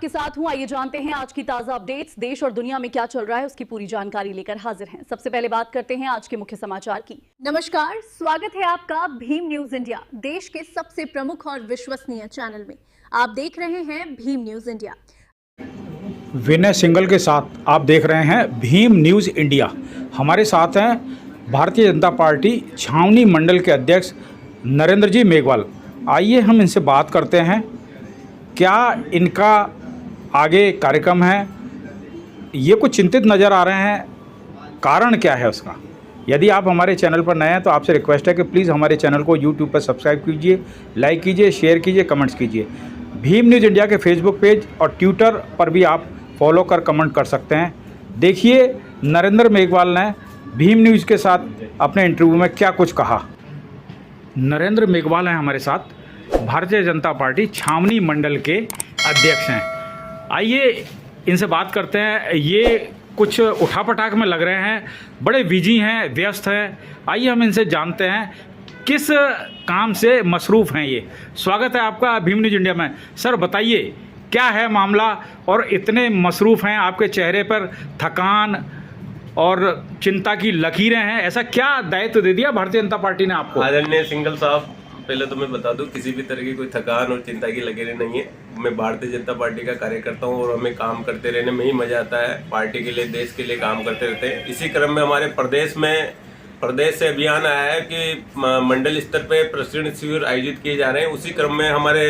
आपके साथ हूं। आइए जानते हैं आज की ताजा अपडेट्स। देश और दुनिया में क्या चल रहा है उसकी पूरी जानकारी लेकर हाजिर हैं। सबसे पहले बात करते हैं आज के मुख्य समाचार की। नमस्कार, स्वागत है आपका भीम न्यूज इंडिया, देश के सबसे प्रमुख और विश्वसनीय चैनल में। आप देख रहे हैं भीम न्यूज इंडिया। विनय सिंघल के साथ आप देख रहे हैं भीम न्यूज़ इंडिया। हमारे साथ हैं भारतीय जनता पार्टी छावनी मंडल के अध्यक्ष नरेंद्र जी मेघवाल। आइए हम इनसे बात करते हैं, क्या इनका आगे कार्यक्रम है। ये कुछ चिंतित नज़र आ रहे हैं, कारण क्या है उसका। यदि आप हमारे चैनल पर नए हैं तो आपसे रिक्वेस्ट है कि प्लीज़ हमारे चैनल को यूट्यूब पर सब्सक्राइब कीजिए, लाइक कीजिए, शेयर कीजिए, कमेंट्स कीजिए। भीम न्यूज़ इंडिया के फेसबुक पेज और ट्विटर पर भी आप फॉलो कर कमेंट कर सकते हैं। देखिए नरेंद्र मेघवाल ने भीम न्यूज़ के साथ अपने इंटरव्यू में क्या कुछ कहा। नरेंद्र मेघवाल हैं हमारे साथ, भारतीय जनता पार्टी छावनी मंडल के अध्यक्ष हैं। आइए इनसे बात करते हैं। ये कुछ उठापटाक में लग रहे हैं, बड़े बिजी हैं, व्यस्त हैं। आइए हम इनसे जानते हैं किस काम से मसरूफ़ हैं ये। स्वागत है आपका भीम न्यूज़ इंडिया में। सर बताइए क्या है मामला, और इतने मसरूफ़ हैं, आपके चेहरे पर थकान और चिंता की लकीरें हैं, ऐसा क्या दायित्व दे दिया भारतीय जनता पार्टी ने आपको? आदरणीय सिंघल साहब, पहले तो मैं बता दूं, किसी भी तरह की कोई थकान और चिंता की लकीरें नहीं है। मैं भारतीय जनता पार्टी का कार्यकर्ता हूं और हमें काम करते रहने में ही मजा आता है। पार्टी के लिए, देश के लिए काम करते रहते हैं। इसी क्रम में हमारे प्रदेश से अभियान आया है कि मंडल स्तर पे प्रशिक्षण शिविर आयोजित किए जा रहे हैं। उसी क्रम में हमारे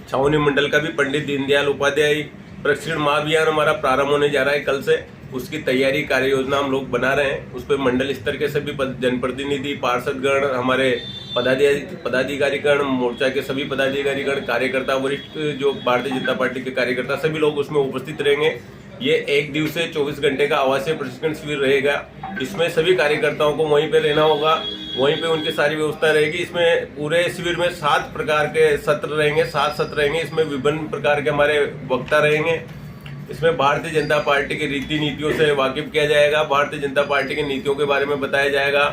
छावनी मंडल का भी पंडित दीनदयाल उपाध्याय प्रशिक्षण महाअभियान हमारा प्रारंभ होने जा रहा है कल से। उसकी तैयारी कार्य योजना हम लोग बना रहे हैं। उस पर मंडल स्तर के सभी जनप्रतिनिधि, पार्षदगण, हमारे पदाधिकारीगण, मोर्चा के सभी पदाधिकारीगण, कार्यकर्ता, वरिष्ठ जो भारतीय जनता पार्टी के कार्यकर्ता, सभी लोग उसमें उपस्थित रहेंगे। ये 1 दिवसीय 24 घंटे का आवासीय प्रशिक्षण शिविर रहेगा। इसमें सभी कार्यकर्ताओं को वहीं पे रहना होगा, वहीं पे उनकी सारी व्यवस्था रहेगी। इसमें पूरे शिविर में 7 प्रकार के सत्र रहेंगे, 7 सत्र रहेंगे। इसमें विभिन्न प्रकार के हमारे वक्ता रहेंगे। इसमें भारतीय जनता पार्टी की रीति नीतियों से वाकिफ किया जाएगा, भारतीय जनता पार्टी की नीतियों के बारे में बताया जाएगा,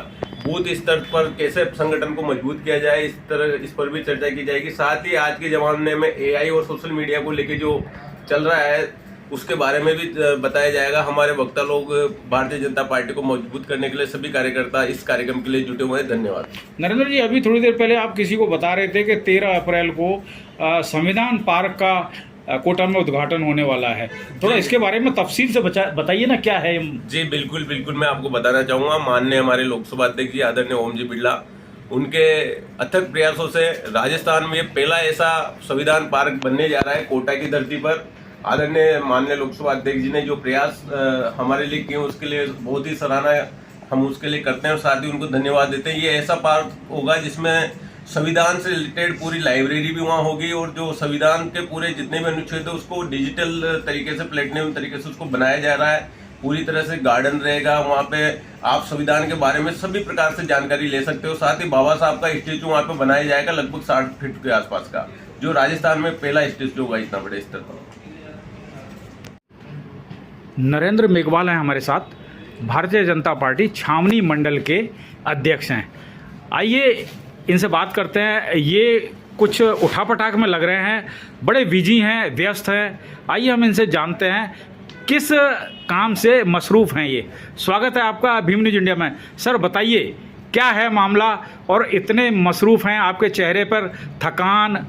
बूथ स्तर पर कैसे संगठन को मजबूत किया जाए, इस पर भी चर्चा की जाएगी। साथ ही आज के जमाने में AI और सोशल मीडिया को लेकर जो चल रहा है उसके बारे में भी बताया जाएगा। हमारे वक्ता लोग भारतीय जनता पार्टी को मजबूत करने के लिए सभी कार्यकर्ता इस कार्यक्रम के लिए जुटे हुए हैं। धन्यवाद। नरेंद्र जी, अभी थोड़ी देर पहले आप किसी को बता रहे थे कि 13 अप्रैल को संविधान पार्क का कोटा में उद्घाटन होने वाला है। थोड़ा इसके बारे में तफसील से बताइए ना, क्या है? जी बिल्कुल बिल्कुल, मैं आपको बताना चाहूँगा। माननीय हमारे लोकसभा अध्यक्ष जी आदरणीय ओम जी बिरला, उनके अथक प्रयासों से राजस्थान में पहला ऐसा संविधान पार्क बनने जा रहा है कोटा की धरती पर। आदरणीय माननीय लोकसभा अध्यक्ष जी ने जो प्रयास हमारे लिए किए उसके लिए बहुत ही सराहना हम उसके लिए करते हैं और साथ ही उनको धन्यवाद देते हैं। ये ऐसा पार्क होगा जिसमें संविधान से रिलेटेड पूरी लाइब्रेरी भी वहाँ होगी और जो संविधान के पूरे जितने भी अनुच्छेद है उसको डिजिटल तरीके से, प्लेटिनम तरीके से उसको बनाया जा रहा है। पूरी तरह से गार्डन रहेगा, वहाँ पे आप संविधान के बारे में सभी प्रकार से जानकारी ले सकते हो। साथ ही बाबा साहब का स्टेचू वहाँ पे बनाया जाएगा, लगभग 60 फीट के आसपास का, जो राजस्थान में पहला स्टेचू होगा इतना बड़े स्तर पर। नरेंद्र मेघवाल हैं हमारे साथ, भारतीय जनता पार्टी छावनी मंडल के अध्यक्ष हैं। आइए इनसे बात करते हैं। ये कुछ उठापटाक में लग रहे हैं, बड़े बिजी हैं, व्यस्त हैं। आइए हम इनसे जानते हैं किस काम से मसरूफ़ हैं ये। स्वागत है आपका भीम न्यूज़ इंडिया में। सर बताइए क्या है मामला, और इतने मसरूफ़ हैं, आपके चेहरे पर थकान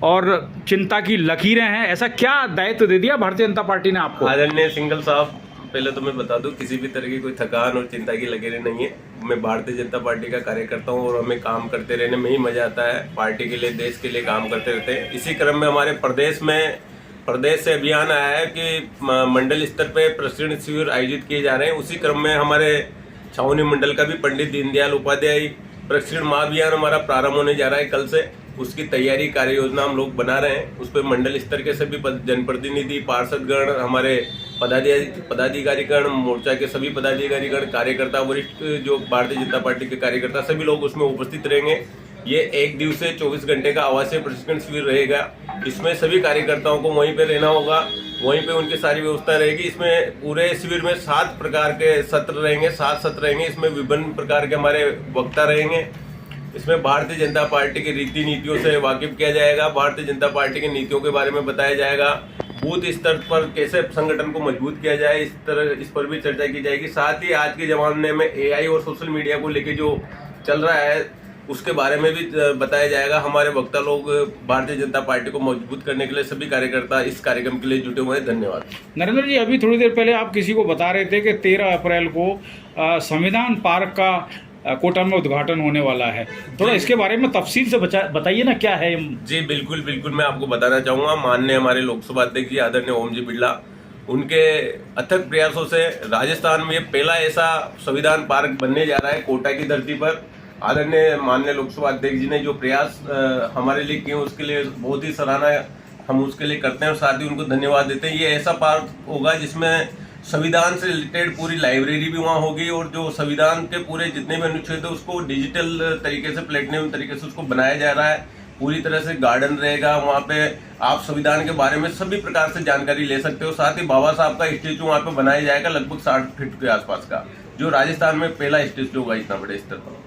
और चिंता की लकीरें हैं, ऐसा क्या दायित्व दे दिया भारतीय जनता पार्टी ने आपको? आदरणीय सिंघल साहब, पहले तो मैं बता दूं, किसी भी तरह की कोई थकान और चिंता की लकीरें नहीं है। मैं भारतीय जनता पार्टी का कार्यकर्ता हूं और हमें काम करते रहने में ही मजा आता है। पार्टी के लिए, देश के लिए काम करते रहते हैं। इसी क्रम में हमारे प्रदेश से अभियान आया है कि मंडल स्तर पे प्रशिक्षण शिविर आयोजित किए जा रहे हैं। उसी क्रम में हमारे छावनी मंडल का भी पंडित दीनदयाल उपाध्याय प्रशिक्षण महाअभियान हमारा प्रारंभ होने जा रहा है कल से। उसकी तैयारी कार्य योजना हम लोग बना रहे हैं। उस पर मंडल स्तर के सभी जनप्रतिनिधि, पार्षदगण, हमारे पदाधिकारीगण, मोर्चा के सभी पदाधिकारीगण, कार्यकर्ता, वरिष्ठ जो भारतीय जनता पार्टी के कार्यकर्ता, सभी लोग उसमें उपस्थित रहेंगे। ये 1 दिवसीय 24 घंटे का आवासीय प्रशिक्षण शिविर रहेगा। इसमें सभी कार्यकर्ताओं को वहीं पे रहना होगा, वहीं पे उनकी सारी व्यवस्था रहेगी। इसमें पूरे शिविर में 7 प्रकार के सत्र रहेंगे, 7 सत्र रहेंगे। इसमें विभिन्न प्रकार के हमारे वक्ता रहेंगे। इसमें भारतीय जनता पार्टी की रीति नीतियों से वाकिफ किया जाएगा, भारतीय जनता पार्टी की नीतियों के बारे में बताया जाएगा, बूथ स्तर पर कैसे संगठन को मजबूत किया जाए इस पर भी चर्चा की जाएगी। साथ ही आज के जमाने में AI और सोशल मीडिया को लेके जो चल रहा है उसके बारे में भी बताया जाएगा। हमारे वक्ता लोग भारतीय जनता पार्टी को मजबूत करने के लिए सभी कार्यकर्ता इस कार्यक्रम के लिए जुटे हुए हैं। धन्यवाद। नरेंद्र जी, अभी थोड़ी देर पहले आप किसी को बता रहे थे कि 13 अप्रैल को संविधान पार्क का कोटा में उद्घाटन होने वाला है, थोड़ा इसके बारे में तफसील से बताइए ना, क्या है? जी बिल्कुल बिल्कुल, मैं आपको बताना चाहूँगा। माननीय हमारे लोकसभा अध्यक्ष जी आदरणीय ओम जी बिरला, उनके अथक प्रयासों से राजस्थान में पहला ऐसा संविधान पार्क बनने जा रहा है कोटा की धरती पर। आदरणीय माननीय लोकसभा अध्यक्ष जी ने जो प्रयास हमारे लिए किए उसके लिए बहुत ही सराहना हम उसके लिए करते हैं और साथ ही उनको धन्यवाद देते हैं। ये ऐसा पार्क होगा जिसमें संविधान से रिलेटेड पूरी लाइब्रेरी भी वहाँ होगी और जो संविधान के पूरे जितने भी अनुच्छेद है उसको डिजिटल तरीके से, प्लेटिनम तरीके से उसको बनाया जा रहा है। पूरी तरह से गार्डन रहेगा, वहाँ पे आप संविधान के बारे में सभी प्रकार से जानकारी ले सकते हो। साथ ही बाबा साहब का स्टेचू वहाँ पे बनाया जाएगा लगभग 60 फीट के आसपास का, जो राजस्थान में पहला स्टेचू होगा इतना बड़े स्तर पर।